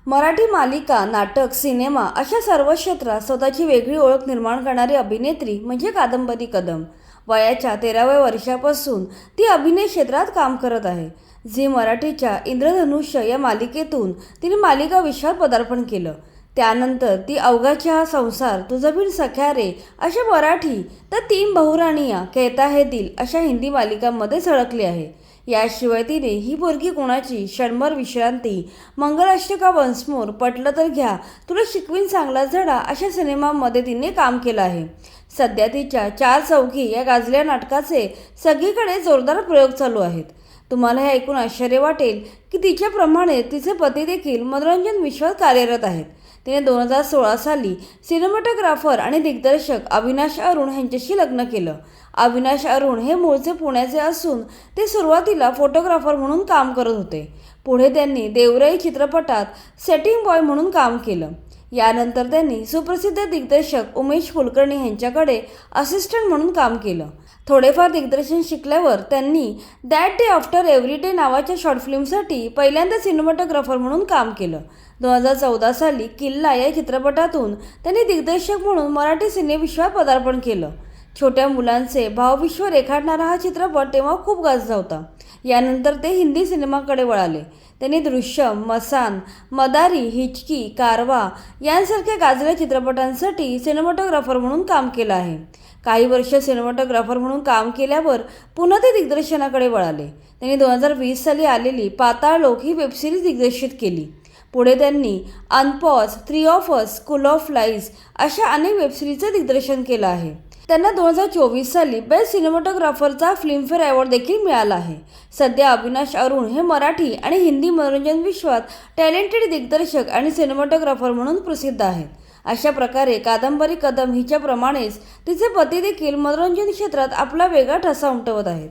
मराठी मालिका, नाटक, सिनेमा अशा सर्व क्षेत्रात स्वतःची वेगळी ओळख निर्माण करणारी अभिनेत्री म्हणजे कादंबरी कदम। वयाच्या 13व्या वर्षापासून ती अभिनय क्षेत्रात काम करत आहे। झी मराठीच्या इंद्रधनुष्य या मालिकेतून तिने मालिका विश्वात पदार्पण केलं। त्यानंतर ती अवघाचा हा संसार, तुझं बिन सख्या रे अशा मराठी तर तीन बहुराणिया, कहता है दिल अशा हिंदी मालिकांमध्ये झळकली आहे। याशिवाय तिने ही पोरगी कोणाची, क्षणभर विश्रांती, मंगलाष्टका वन्स मोर, पटलं तर घ्या, तुला शिकवीन चांगला धडा अशा सिनेमांमध्ये तिने काम केलं आहे। सध्या तिच्या चार चौघी या गाजलेल्या नाटकाचे सगळीकडे जोरदार प्रयोग चालू आहेत। तुम्हाला हे ऐकून आश्चर्य वाटेल की तिच्याप्रमाणे तिचे पती देखील मनोरंजन विश्वात कार्यरत आहेत। तिने 2016 साली सिनेमॅटोग्राफर आणि दिग्दर्शक अविनाश अरुण यांच्याशी लग्न केलं। अविनाश अरुण हे मूळचे पुण्याचे असून ते सुरुवातीला फोटोग्राफर म्हणून काम करत होते। पुढे त्यांनी देवराई चित्रपटात सेटिंग बॉय म्हणून काम केलं। यानंतर त्यांनी सुप्रसिद्ध दिग्दर्शक उमेश कुलकर्णी यांच्याकडे असिस्टंट म्हणून काम केलं। थोडेफार दिग्दर्शन शिकल्यावर त्यांनी that day after every day नावाच्या शॉर्ट फिल्मसाठी पहिल्यांदा सिनेमॅटोग्राफर म्हणून काम केलं। 2014 साली किल्ला या चित्रपटातून त्यांनी दिग्दर्शक म्हणून मराठी सिनेविश्वात पदार्पण केलं। छोट्या मुलांचे भावविश्व रेखाटणारा हा चित्रपट तेव्हा खूप गाजला होता। यानंतर ते हिंदी सिनेमाकडे वळाले। त्यांनी दृश्यम, मसान, मदारी, हिचकी, कारवा यांसारख्या गाजलेल्या चित्रपटांसाठी सिनेमॅटोग्राफर म्हणून काम केलं आहे। काही वर्ष सिनेमॅटोग्राफर म्हणून काम केल्यावर पुन्हा ते दिग्दर्शनाकडे वळाले। त्यांनी 2020 साली आलेली पाताळ लोक ही वेबसिरीज दिग्दर्शित केली। पुढे त्यांनी unpause, 3 of us, school of lies अशा अनेक वेबसिरीजचे दिग्दर्शन केलं आहे। त्यांना 2024 साली बेस्ट सिनेमॅटोग्राफरचा फिल्मफेअर अवॉर्ड देखील मिळाला आहे। सध्या अविनाश अरुण हे मराठी आणि हिंदी मनोरंजन विश्वात टॅलेंटेड दिग्दर्शक आणि सिनेमॅटोग्राफर म्हणून प्रसिद्ध आहेत। अशा प्रकारे कादंबरी कदम हिच्याप्रमाणेच तिचे पती देखील मनोरंजन क्षेत्रात आपला वेगळा ठसा उमटवत आहेत।